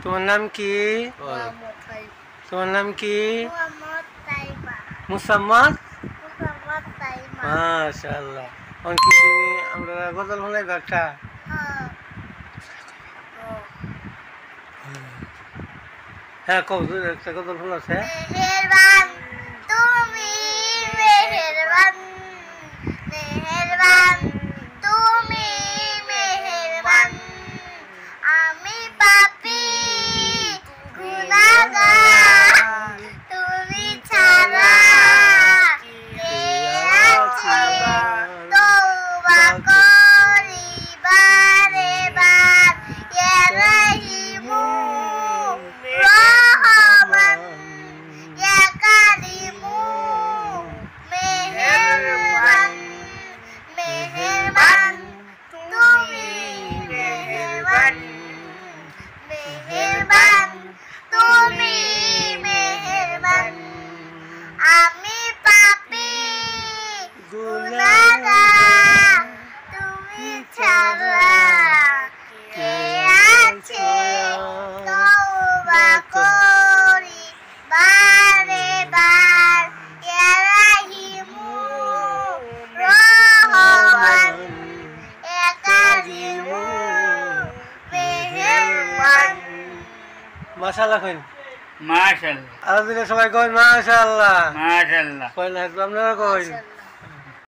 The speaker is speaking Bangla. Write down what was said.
তোমার নাম কি? তোমার নাম কি? মুসাম্মদ। মাশাআল্লাহ। কি তুমি আমরা গজল শোনাই একটা? হ্যাঁ কও, একটা গজল শোনাছে। মেহেরবান তুমি, মেহেরবান, মেহেরবান তুমি, মেহেরবান। আমি পাপী গুনাহগার, তুমি ছাড়া কে আছে তওবা করি বারে বার। ইয়া রাহিমু রহমান, ইয়া কারিমু মেহেরবান, মেহেরবান তুমি, মেহেরবান, মেহেরবান তুমি, মেহেরবান। আমি পাপী গুনাহগার, তুমি ছাড়া কে আছে তওবা করি বারে বার। ইয়া রাহিমু রহমান, ইয়া কারিমু মেহেরবান। মাশাআল্লাহ কইন। মাশাআল্লাহ। আর দিলে সবাই কইন মাশাআল্লাহ। মাশাআল্লাহ। কইন আপনারা কইন।